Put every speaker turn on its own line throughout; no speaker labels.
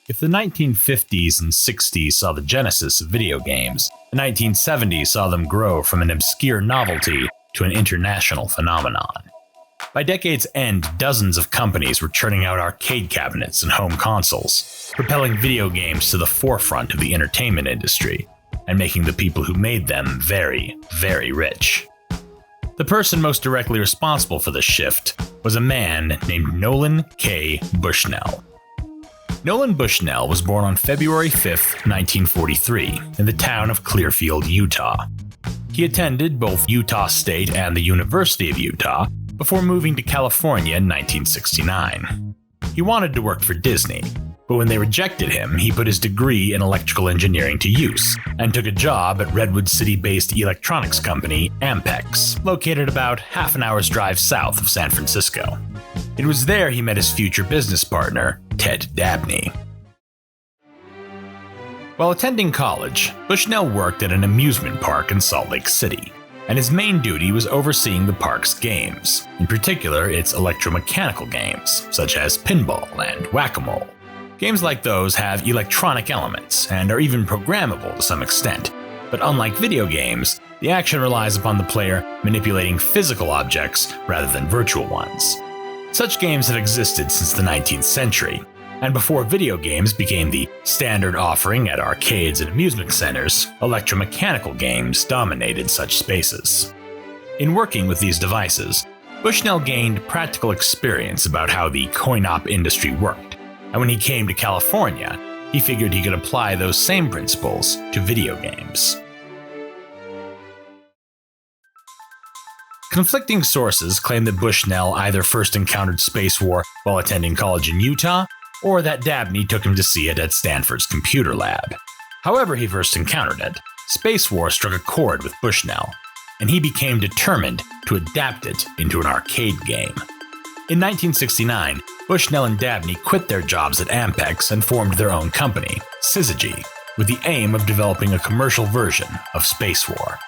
If the 1950s and 60s saw the genesis of video games, the 1970s saw them grow from an obscure novelty to an international phenomenon. By decade's end, dozens of companies were churning out arcade cabinets and home consoles, propelling video games to the forefront of the entertainment industry, and making the people who made them very, very rich. The person most directly responsible for this shift was a man named Nolan Bushnell. Nolan Bushnell was born on February 5, 1943, in the town of Clearfield, Utah. He attended both Utah State and the University of Utah before moving to California in 1969. He wanted to work for Disney, but when they rejected him, he put his degree in electrical engineering to use and took a job at Redwood City-based electronics company Ampex, located about half an hour's drive south of San Francisco. It was there he met his future business partner, Ted Dabney. While attending college, Bushnell worked at an amusement park in Salt Lake City, and his main duty was overseeing the park's games, in particular its electromechanical games, such as pinball and whack-a-mole. Games like those have electronic elements and are even programmable to some extent, but unlike video games, the action relies upon the player manipulating physical objects rather than virtual ones. Such games have existed since the 19th century, and before video games became the standard offering at arcades and amusement centers, electromechanical games dominated such spaces. In working with these devices, Bushnell gained practical experience about how the coin-op industry worked, and when he came to California, he figured he could apply those same principles to video games. Conflicting sources claim that Bushnell either first encountered Spacewar while attending college in Utah, or that Dabney took him to see it at Stanford's computer lab. However he first encountered it, Spacewar struck a chord with Bushnell, and he became determined to adapt it into an arcade game. In 1969, Bushnell and Dabney quit their jobs at Ampex and formed their own company, Syzygy, with the aim of developing a commercial version of Spacewar.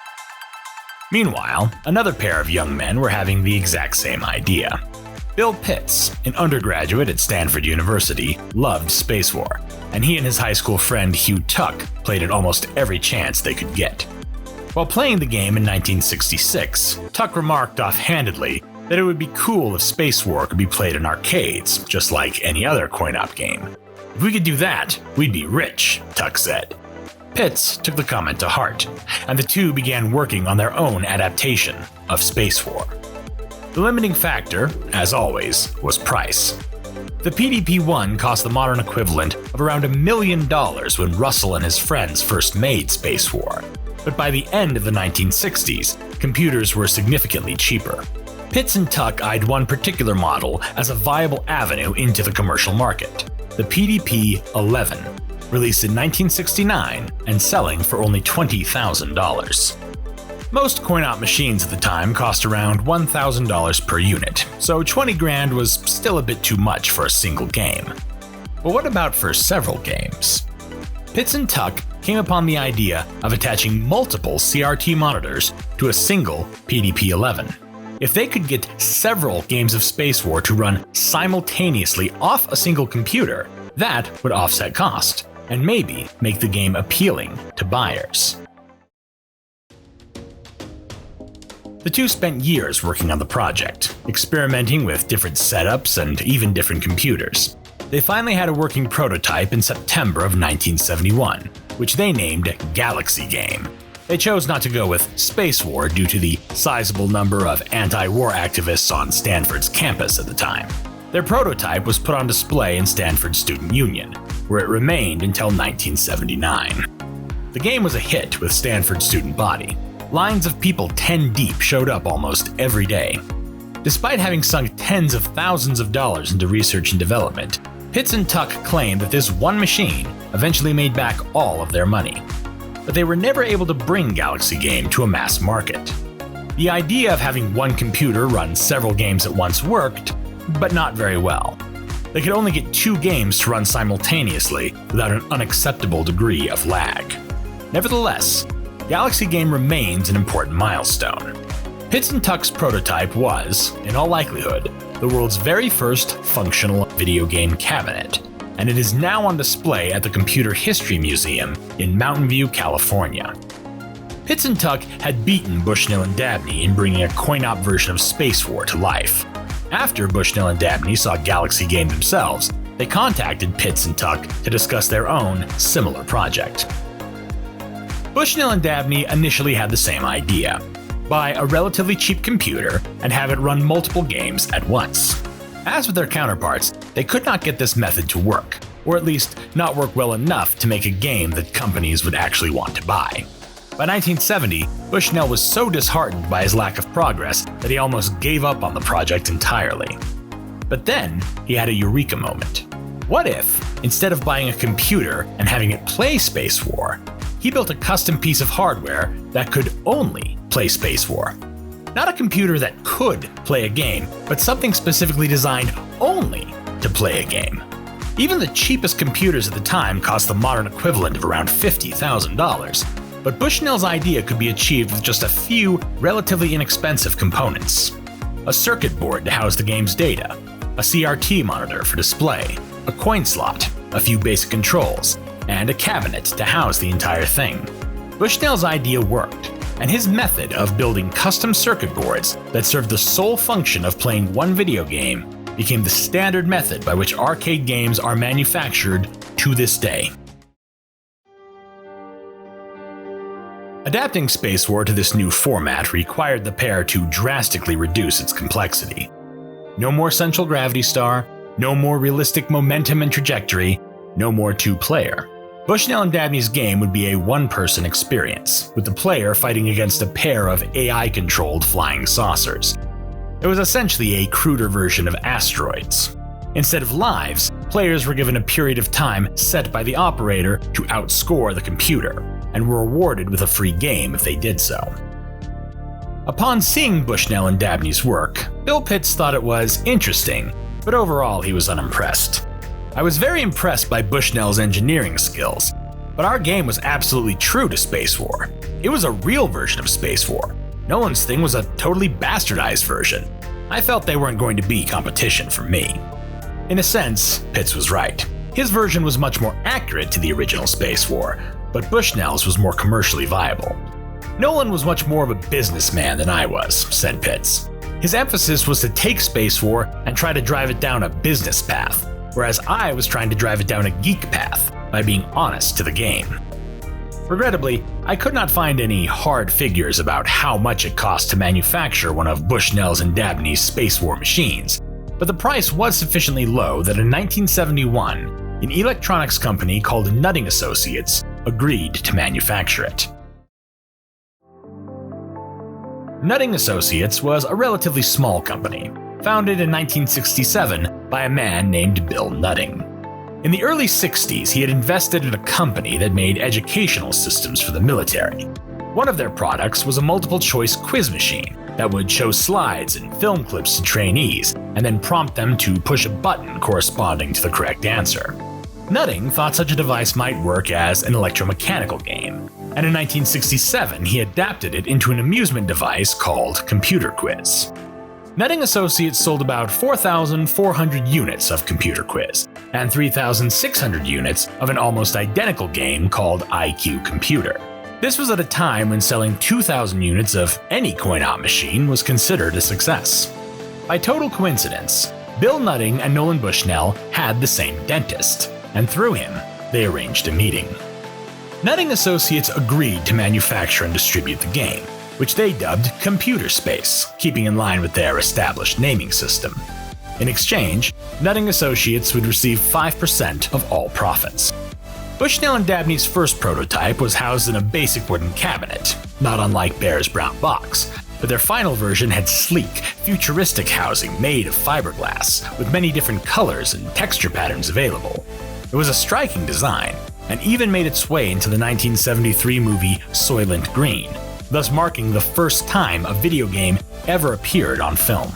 Meanwhile, another pair of young men were having the exact same idea. Bill Pitts, an undergraduate at Stanford University, loved Spacewar, and he and his high school friend Hugh Tuck played it almost every chance they could get. While playing the game in 1966, Tuck remarked offhandedly that it would be cool if Spacewar could be played in arcades, just like any other coin-op game. If we could do that, we'd be rich, Tuck said. Pitts took the comment to heart, and the two began working on their own adaptation of Spacewar. The limiting factor, as always, was price. The PDP-1 cost the modern equivalent of around $1 million when Russell and his friends first made Spacewar, but by the end of the 1960s, computers were significantly cheaper. Pitts and Tuck eyed one particular model as a viable avenue into the commercial market, the PDP-11. Released in 1969 and selling for only $20,000. Most coin-op machines at the time cost around $1,000 per unit, so $20,000 was still a bit too much for a single game. But what about for several games? Pitts and Tuck came upon the idea of attaching multiple CRT monitors to a single PDP-11. If they could get several games of Spacewar to run simultaneously off a single computer, that would offset cost, and maybe make the game appealing to buyers. The two spent years working on the project, experimenting with different setups and even different computers. They finally had a working prototype in September of 1971, which they named Galaxy Game. They chose not to go with Spacewar due to the sizable number of anti-war activists on Stanford's campus at the time. Their prototype was put on display in Stanford Student Union, where it remained until 1979. The game was a hit with Stanford's student body. Lines of people 10 deep showed up almost every day. Despite having sunk tens of thousands of dollars into research and development, Pitts and Tuck claimed that this one machine eventually made back all of their money. But they were never able to bring Galaxy Game to a mass market. The idea of having one computer run several games at once worked, but not very well. They could only get 2 games to run simultaneously without an unacceptable degree of lag. Nevertheless, Galaxy Game remains an important milestone. Pitts and Tuck's prototype was, in all likelihood, the world's very first functional video game cabinet, and it is now on display at the Computer History Museum in Mountain View, California. Pitts and Tuck had beaten Bushnell and Dabney in bringing a coin-op version of Spacewar to life. After Bushnell and Dabney saw Galaxy game themselves, they contacted Pitts and Tuck to discuss their own similar project. Bushnell and Dabney initially had the same idea: buy a relatively cheap computer and have it run multiple games at once. As with their counterparts, they could not get this method to work, or at least not work well enough to make a game that companies would actually want to buy. By 1970, Bushnell was so disheartened by his lack of progress that he almost gave up on the project entirely. But then, he had a eureka moment. What if, instead of buying a computer and having it play Spacewar, he built a custom piece of hardware that could only play Spacewar? Not a computer that could play a game, but something specifically designed only to play a game. Even the cheapest computers at the time cost the modern equivalent of around $50,000. But Bushnell's idea could be achieved with just a few relatively inexpensive components: a circuit board to house the game's data, a CRT monitor for display, a coin slot, a few basic controls, and a cabinet to house the entire thing. Bushnell's idea worked, and his method of building custom circuit boards that served the sole function of playing one video game became the standard method by which arcade games are manufactured to this day. Adapting Spacewar to this new format required the pair to drastically reduce its complexity. No more central gravity star, no more realistic momentum and trajectory, no more two-player. Bushnell and Dabney's game would be a one-person experience, with the player fighting against a pair of AI-controlled flying saucers. It was essentially a cruder version of Asteroids. Instead of lives, players were given a period of time set by the operator to outscore the computer, and were rewarded with a free game if they did so. Upon seeing Bushnell and Dabney's work, Bill Pitts thought it was interesting, but overall he was unimpressed. I was very impressed by Bushnell's engineering skills, but our game was absolutely true to Spacewar. It was a real version of Spacewar. Nolan's thing was a totally bastardized version. I felt they weren't going to be competition for me. In a sense, Pitts was right. His version was much more accurate to the original Spacewar, but Bushnell's was more commercially viable. Nolan was much more of a businessman than I was, said Pitts. His emphasis was to take Spacewar and try to drive it down a business path, whereas I was trying to drive it down a geek path by being honest to the game. Regrettably, I could not find any hard figures about how much it cost to manufacture one of Bushnell's and Dabney's Spacewar machines, but the price was sufficiently low that in 1971, an electronics company called Nutting Associates agreed to manufacture it. Nutting Associates was a relatively small company, founded in 1967 by a man named Bill Nutting. In the early 60s, he had invested in a company that made educational systems for the military. One of their products was a multiple-choice quiz machine that would show slides and film clips to trainees, and then prompt them to push a button corresponding to the correct answer. Nutting thought such a device might work as an electromechanical game, and in 1967 he adapted it into an amusement device called Computer Quiz. Nutting Associates sold about 4,400 units of Computer Quiz, and 3,600 units of an almost identical game called IQ Computer. This was at a time when selling 2,000 units of any coin-op machine was considered a success. By total coincidence, Bill Nutting and Nolan Bushnell had the same dentist, and through him, they arranged a meeting. Nutting Associates agreed to manufacture and distribute the game, which they dubbed Computer Space, keeping in line with their established naming system. In exchange, Nutting Associates would receive 5% of all profits. Bushnell and Dabney's first prototype was housed in a basic wooden cabinet, not unlike Bear's brown box, but their final version had sleek, futuristic housing made of fiberglass, with many different colors and texture patterns available. It was a striking design, and even made its way into the 1973 movie Soylent Green, thus marking the first time a video game ever appeared on film.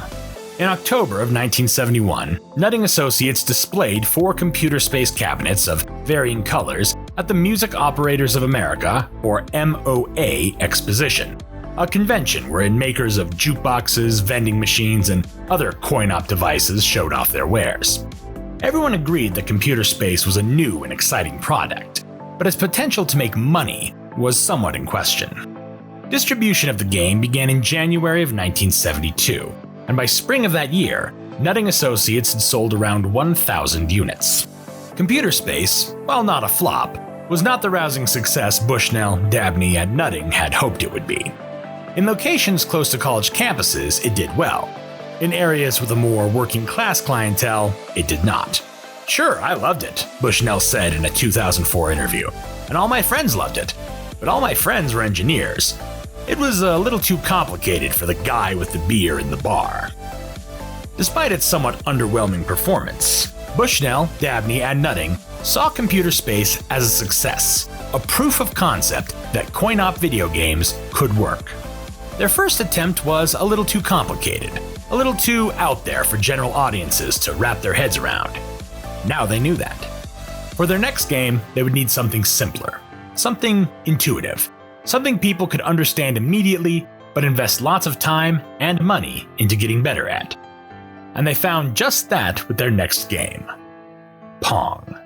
In October of 1971, Nutting Associates displayed 4 computer space cabinets of varying colors at the Music Operators of America, or MOA, Exposition, a convention wherein makers of jukeboxes, vending machines, and other coin-op devices showed off their wares. Everyone agreed that Computer Space was a new and exciting product, but its potential to make money was somewhat in question. Distribution of the game began in January of 1972, and by spring of that year, Nutting Associates had sold around 1,000 units. Computer Space, while not a flop, was not the rousing success Bushnell, Dabney, and Nutting had hoped it would be. In locations close to college campuses, it did well. In areas with a more working-class clientele, it did not. "Sure, I loved it," Bushnell said in a 2004 interview, "and all my friends loved it. But all my friends were engineers. It was a little too complicated for the guy with the beer in the bar." Despite its somewhat underwhelming performance, Bushnell, Dabney, and Nutting saw Computer Space as a success, a proof of concept that coin-op video games could work. Their first attempt was a little too complicated, a little too out there for general audiences to wrap their heads around. Now they knew that. For their next game, they would need something simpler, something intuitive, something people could understand immediately but invest lots of time and money into getting better at. And they found just that with their next game, Pong.